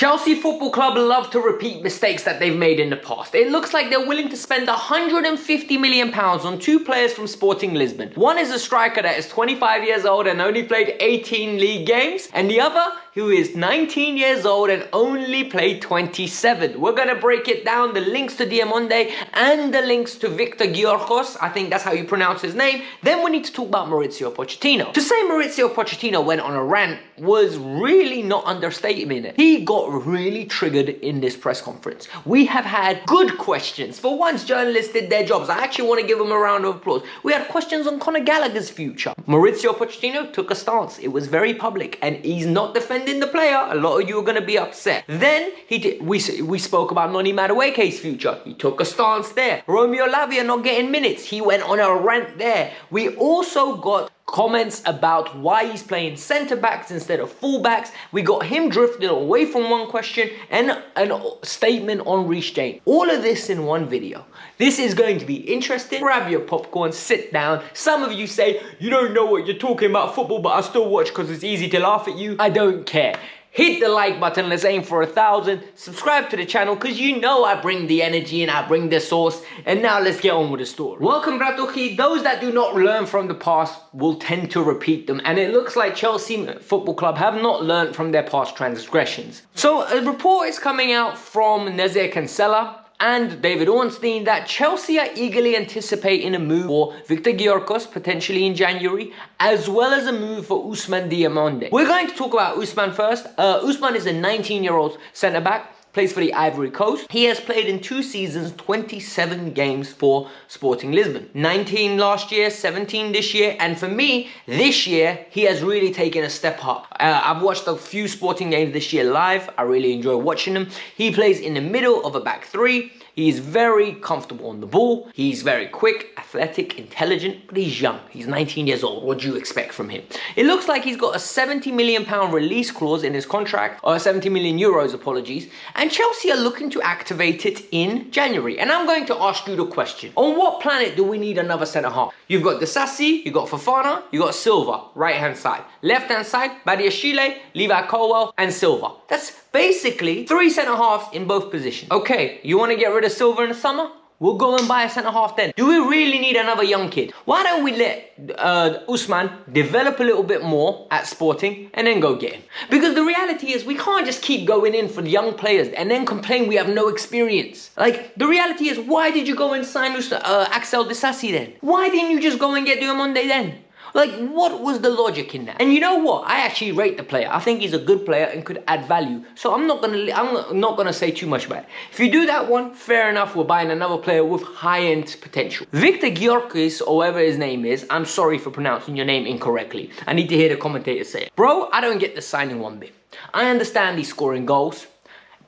Chelsea Football Club love to repeat mistakes that they've made in the past. It looks like they're willing to spend £150 million on two players from Sporting Lisbon. One is a striker that is 25 years old and only played 18 league games, and the other who is 19 years old and only played 27. We're going to break it down, the links to Diamonde and the links to Victor gykeros. I think that's how you pronounce his name. Then we need to talk about Mauricio Pochettino. To say Mauricio Pochettino went on a rant was really not understating it. He got really triggered in this press conference. We have had good questions. For once, journalists did their jobs. I actually want to give them a round of applause. We had questions on Gallagher's future. Mauricio Pochettino took a stance. It was very public, and he's not defending the player. A lot of you are going to be upset. Then we spoke about Noni Madueke's future. He took a stance there. Romeo Lavia not getting minutes. He went on a rant there. We also got comments about why he's playing centre backs instead of full backs. We got him drifting away from one question and a statement on Reece James. All of this in one video. This is going to be interesting. Grab your popcorn, sit down. Some of you say, you don't know what you're talking about football, but I still watch because it's easy to laugh at you. I don't care. Hit the like button, let's aim for 1,000. Subscribe to the channel because you know I bring the energy and I bring the sauce. And now let's get on with the story. Welcome, Bratuchi. Those that do not learn from the past will tend to repeat them. And it looks like Chelsea Football Club have not learned from their past transgressions. So a report is coming out from Nezir Cancella and David Ornstein that Chelsea are eagerly anticipating a move for Victor gykeros potentially in January, as well as a move for Ousmane Diamonde. We're going to talk about Ousmane first. Ousmane is a 19-year-old centre-back, plays for the Ivory Coast. He has played in 2 seasons, 27 games for Sporting Lisbon. 19 last year, 17 this year, and for me, this year, he has really taken a step up. I've watched a few Sporting games this year live. I really enjoy watching him. He plays in the middle of a back 3. He is very comfortable on the ball. He's very quick, athletic, intelligent, but he's young. He's 19 years old. What do you expect from him? It looks like he's got a £70 million release clause in his contract, or 70 million euros, apologies, and Chelsea are looking to activate it in January. And I'm going to ask you the question, on what planet do we need another centre-half? You've got Disasi, you've got Fofana, you've got Silva, right-hand side. Left-hand side, Badiashile, Levi Colwell, and Silva. That's basically 3 centre-halves in both positions. Okay, you want to get rid of Silva in the summer? We'll go and buy a centre-half then. Do we really need another young kid? Why don't we let Ousmane develop a little bit more at Sporting and then go get him? Because the reality is we can't just keep going in for the young players and then complain we have no experience. Like, the reality is, why did you go and sign Axel Disasi then? Why didn't you just go and get Diamonde then? Like, what was the logic in that? And you know what? I actually rate the player. I think he's a good player and could add value. So I'm not gonna say too much about it. If you do that one, fair enough. We're buying another player with high-end potential. Victor gykeros, or whatever his name is. I'm sorry for pronouncing your name incorrectly. I need to hear the commentator say it. Bro, I don't get the signing one bit. I understand he's scoring goals,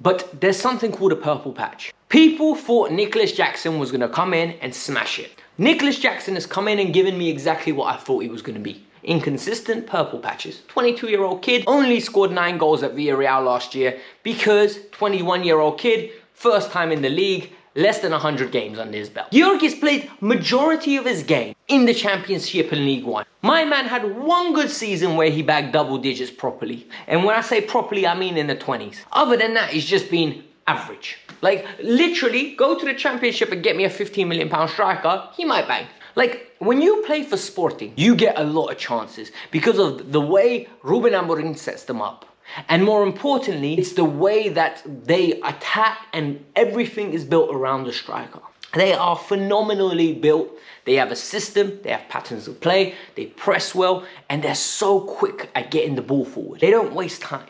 but there's something called a purple patch. People thought Nicholas Jackson was gonna come in and smash it. Nicholas Jackson has come in and given me exactly what I thought he was going to be. Inconsistent purple patches. 22-year-old kid, only scored 9 goals at Villarreal last year because 21-year-old kid, first time in the league, less than 100 games under his belt. gykeros played majority of his game in the Championship and League One. My man had one good season where he bagged double digits properly. And when I say properly, I mean in the 20s. Other than that, he's just been average. Like, literally, go to the Championship and get me a £15 million striker, he might bang. Like, when you play for Sporting, you get a lot of chances because of the way Ruben Amorim sets them up. And more importantly, it's the way that they attack and everything is built around the striker. They are phenomenally built. They have a system, they have patterns of play, they press well, and they're so quick at getting the ball forward. They don't waste time.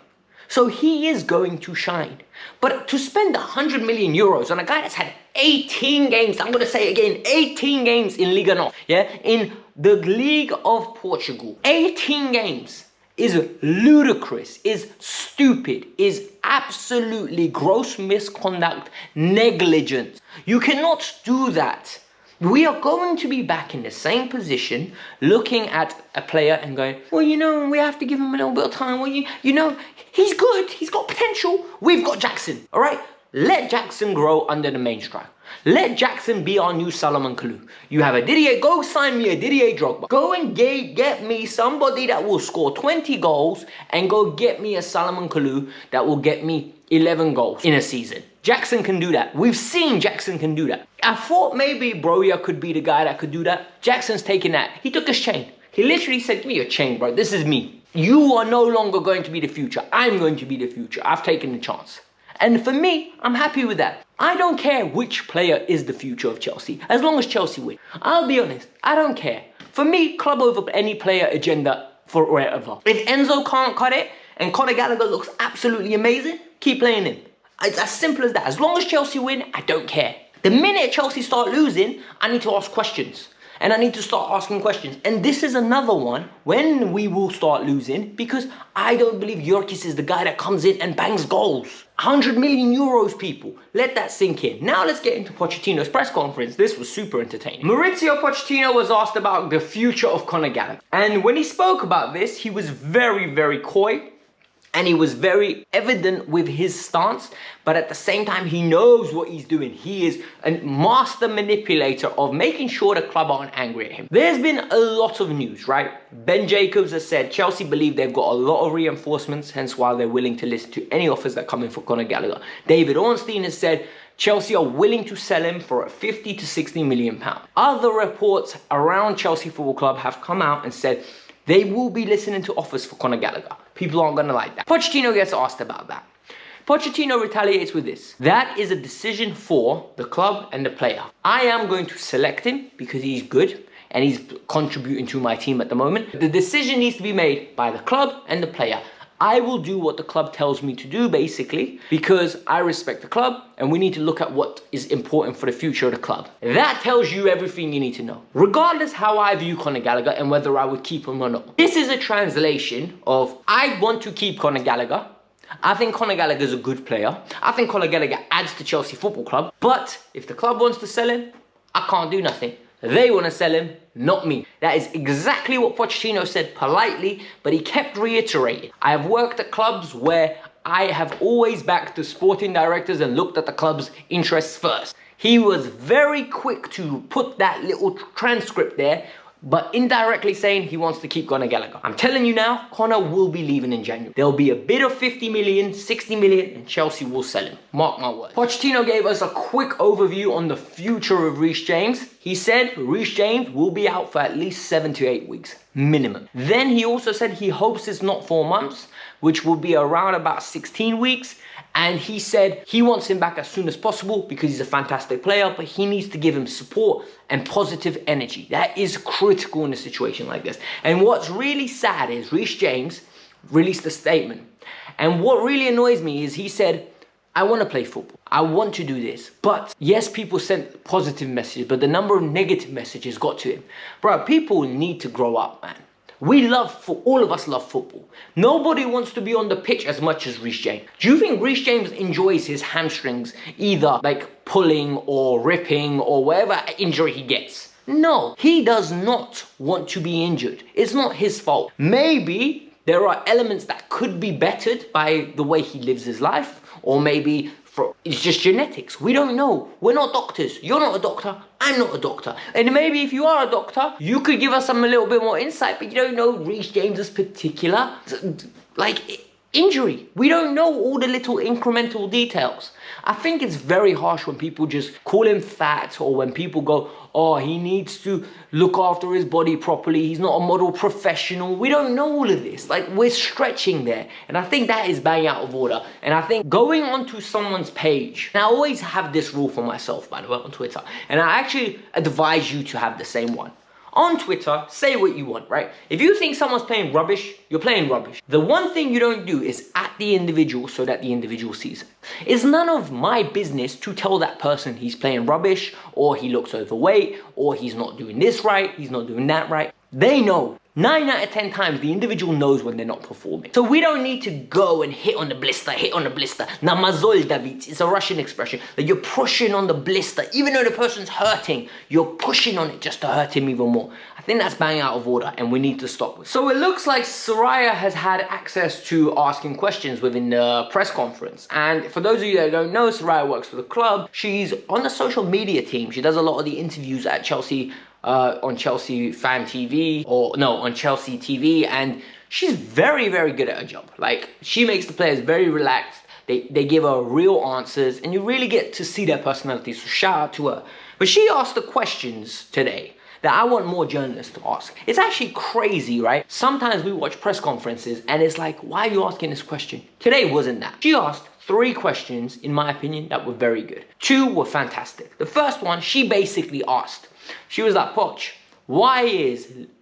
So he is going to shine. But to spend 100 million euros on a guy that's had 18 games, I'm going to say it again, 18 games in Liga NOS, yeah, in the League of Portugal, 18 games is ludicrous, is stupid, is absolutely gross misconduct, negligence. You cannot do that. We are going to be back in the same position, looking at a player and going, well, you know, we have to give him a little bit of time. Well, you know, he's good. He's got potential. We've got Jackson, all right? Let Jackson grow under the main striker. Let Jackson be our new Salomon Kalou. You have a Didier, go sign me a Didier Drogba. Go and get me somebody that will score 20 goals and go get me a Salomon Kalou that will get me 11 goals in a season. Jackson can do that. We've seen Jackson can do that. I thought maybe Broja could be the guy that could do that. Jackson's taking that. He took his chain. He literally said, give me your chain, bro. This is me. You are no longer going to be the future. I'm going to be the future. I've taken the chance. And for me, I'm happy with that. I don't care which player is the future of Chelsea, as long as Chelsea win. I'll be honest, I don't care. For me, club over any player agenda for wherever. If Enzo can't cut it and Conor Gallagher looks absolutely amazing, keep playing him. It's as simple as that. As long as Chelsea win, I don't care. The minute Chelsea start losing, I need to ask questions. And I need to start asking questions. And this is another one when we will start losing, because I don't believe Gyökeres is the guy that comes in and bangs goals. 100 million euros, people. Let that sink in. Now let's get into Pochettino's press conference. This was super entertaining. Mauricio Pochettino was asked about the future of Conor Gallagher. And when he spoke about this, he was very, very coy. And he was very evident with his stance, but at the same time, he knows what he's doing. He is a master manipulator of making sure the club aren't angry at him. There's been a lot of news, right? Ben Jacobs has said Chelsea believe they've got a lot of reinforcements, hence why they're willing to listen to any offers that come in for Conor Gallagher. David Ornstein has said Chelsea are willing to sell him for 50 to 60 million pounds. Other reports around Chelsea Football Club have come out and said they will be listening to offers for Conor Gallagher. People aren't going to like that. Pochettino gets asked about that. Pochettino retaliates with this. That is a decision for the club and the player. I am going to select him because he's good and he's contributing to my team at the moment. The decision needs to be made by the club and the player. I will do what the club tells me to do, basically, because I respect the club and we need to look at what is important for the future of the club. That tells you everything you need to know. Regardless how I view Conor Gallagher and whether I would keep him or not. This is a translation of I want to keep Conor Gallagher. I think Conor Gallagher is a good player. I think Conor Gallagher adds to Chelsea Football Club. But if the club wants to sell him, I can't do nothing. They want to sell him, not me. That is exactly what Pochettino said politely, but he kept reiterating. I have worked at clubs where I have always backed the sporting directors and looked at the club's interests first. He was very quick to put that little transcript there, but indirectly saying he wants to keep Conor Gallagher. I'm telling you now, Conor will be leaving in January. There'll be a bid of 50 million, 60 million, and Chelsea will sell him. Mark my words. Pochettino gave us a quick overview on the future of Reece James. He said Reece James will be out for at least 7 to 8 weeks, minimum. Then he also said he hopes it's not 4 months, which will be around about 16 weeks. And he said he wants him back as soon as possible because he's a fantastic player, but he needs to give him support and positive energy. That is critical in a situation like this. And what's really sad is Reece James released a statement. And what really annoys me is he said, I want to play football. I want to do this. But yes, people sent positive messages, but the number of negative messages got to him. Bro, people need to grow up, man. All of us love football. Nobody wants to be on the pitch as much as Reece James. Do you think Reece James enjoys his hamstrings either like pulling or ripping or whatever injury he gets? No, he does not want to be injured. It's not his fault. Maybe there are elements that could be bettered by the way he lives his life, or maybe it's just genetics. We don't know. We're not doctors. You're not a doctor. I'm not a doctor. And maybe if you are a doctor, you could give us a little bit more insight, but you don't know Reece James's particular, injury. We don't know all the little incremental details. I think it's very harsh when people just call him fat, or when people go, oh, he needs to look after his body properly. He's not a model professional. We don't know all of this. Like, we're stretching there. And I think that is bang out of order. And I think going onto someone's page, and I always have this rule for myself, by the way, on Twitter. And I actually advise you to have the same one. On Twitter, say what you want, right? If you think someone's playing rubbish, you're playing rubbish. The one thing you don't do is at the individual so that the individual sees it. It's none of my business to tell that person he's playing rubbish, or he looks overweight, or he's not doing this right, he's not doing that right. They know. 9 out of 10 times, the individual knows when they're not performing. So we don't need to go and hit on the blister, Namazol, David. It's a Russian expression. That you're pushing on the blister. Even though the person's hurting, you're pushing on it just to hurt him even more. I think that's bang out of order, and we need to stop with. So it looks like Soraya has had access to asking questions within the press conference. And for those of you that don't know, Soraya works for the club. She's on the social media team. She does a lot of the interviews at Chelsea, on Chelsea Fan TV, on Chelsea TV, and she's very, very good at her job. Like, she makes the players very relaxed. They give her real answers, and you really get to see their personality, so shout out to her. But she asked the questions today that I want more journalists to ask. It's actually crazy, right? Sometimes we watch press conferences and it's like, why are you asking this question? Today wasn't that. She asked 3 questions, in my opinion, that were very good. 2 were fantastic. The first one, she basically asked, she was like, Poch, why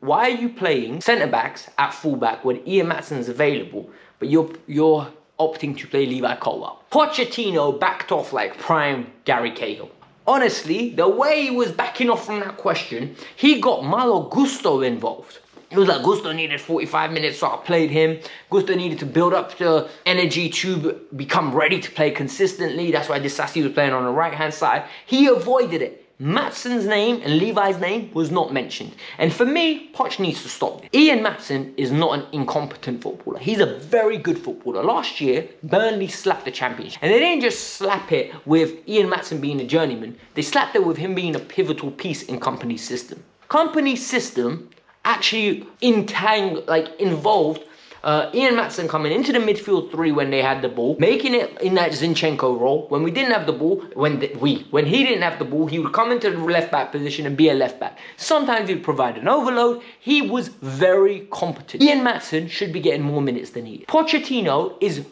are you playing centre-backs at full-back when Ian Matson's available, but you're opting to play Levi Colwill? Pochettino backed off like prime Gary Cahill. Honestly, the way he was backing off from that question, he got Malo Gusto involved. It was like Gusto needed 45 minutes, so I played him. Gusto needed to build up the energy to become ready to play consistently. That's why Disasi was playing on the right-hand side. He avoided it. Matson's name and Levi's name was not mentioned. And for me, Poch needs to stop this. Ian Matson is not an incompetent footballer. He's a very good footballer. Last year, Burnley slapped the championship. And they didn't just slap it with Ian Matson being a journeyman. They slapped it with him being a pivotal piece in Company's system. Company's system actually involved Ian Matson coming into the midfield 3 when they had the ball, making it in that Zinchenko role. When we didn't have the ball, when he didn't have the ball, he would come into the left back position and be a left back. Sometimes he'd provide an overload. He was very competent. Ian Matson should be getting more minutes than he is. Pochettino is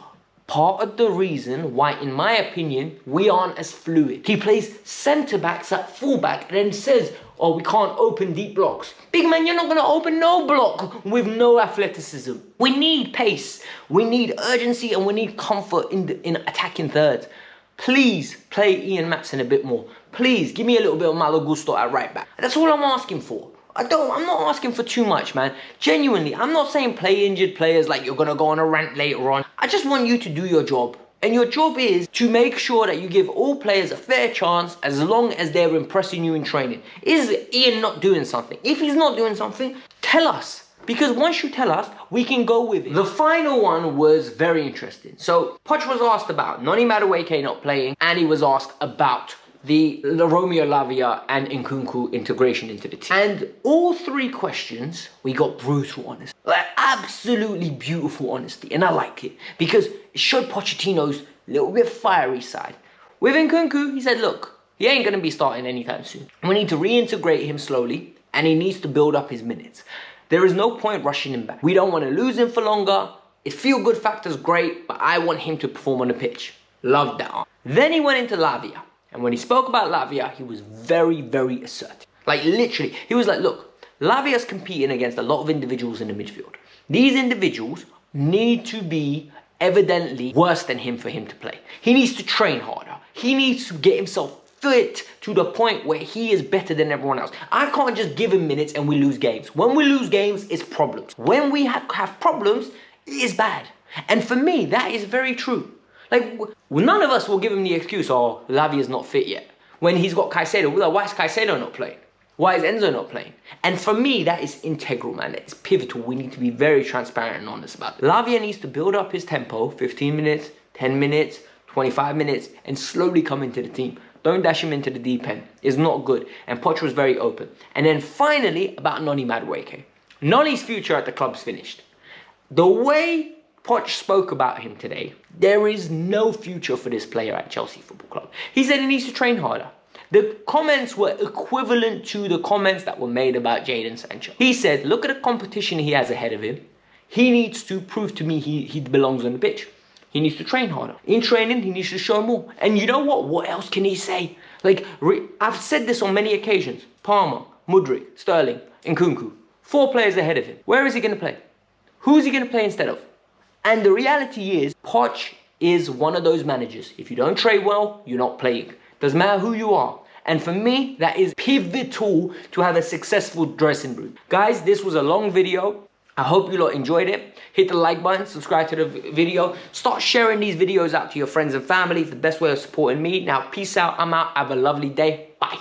part of the reason why, in my opinion, we aren't as fluid. He plays centre-backs at full-back and then says, oh, we can't open deep blocks. Big man, you're not going to open no block with no athleticism. We need pace, we need urgency, and we need comfort in attacking thirds. Please play Ian Matson a bit more. Please give me a little bit of Malo Gusto at right back. That's all I'm asking for. I'm not asking for too much, man. Genuinely, I'm not saying play injured players like you're going to go on a rant later on. I just want you to do your job. And your job is to make sure that you give all players a fair chance as long as they're impressing you in training. Is Ian not doing something? If he's not doing something, tell us. Because once you tell us, we can go with it. The final one was very interesting. So, Poch was asked about Noni Madueke not playing, and he was asked about the Romeo Lavia and Nkunku integration into the team. And all 3 questions, we got brutal honesty. Like, absolutely beautiful honesty. And I like it. Because it showed Pochettino's little bit fiery side. With Nkunku, he said, look, he ain't going to be starting anytime soon. We need to reintegrate him slowly. And he needs to build up his minutes. There is no point rushing him back. We don't want to lose him for longer. His feel-good factor's great. But I want him to perform on the pitch. Loved that. Then he went into Lavia. And when he spoke about Lavia, he was very, very assertive. Like, literally, he was like, look, Lavia's competing against a lot of individuals in the midfield. These individuals need to be evidently worse than him for him to play. He needs to train harder. He needs to get himself fit to the point where he is better than everyone else. I can't just give him minutes and we lose games. When we lose games, it's problems. When we have problems, it is bad. And for me, that is very true. Like, none of us will give him the excuse, oh, Lavia's not fit yet. When he's got Caicedo, we're like, why is Caicedo not playing? Why is Enzo not playing? And for me, that is integral, man. It's pivotal. We need to be very transparent and honest about it. Lavia needs to build up his tempo, 15 minutes, 10 minutes, 25 minutes, and slowly come into the team. Don't dash him into the deep end. It's not good. And Poch was very open. And then finally, about Noni Madueke. Noni's future at the club's finished. The way Poch spoke about him today, there is no future for this player at Chelsea Football Club. He said he needs to train harder. The comments were equivalent to the comments that were made about Jadon Sancho. He said, look at the competition he has ahead of him. He needs to prove to me he belongs on the pitch. He needs to train harder. In training, he needs to show more. And you know what? What else can he say? Like, I've said this on many occasions. Palmer, Mudryk, Sterling, Nkunku. 4 players ahead of him. Where is he going to play? Who is he going to play instead of? And the reality is, Poch is one of those managers. If you don't trade well, you're not playing. Doesn't matter who you are. And for me, that is pivotal to have a successful dressing room. Guys, this was a long video. I hope you lot enjoyed it. Hit the like button, subscribe to the video. Start sharing these videos out to your friends and family. It's the best way of supporting me. Now, peace out. I'm out. Have a lovely day. Bye.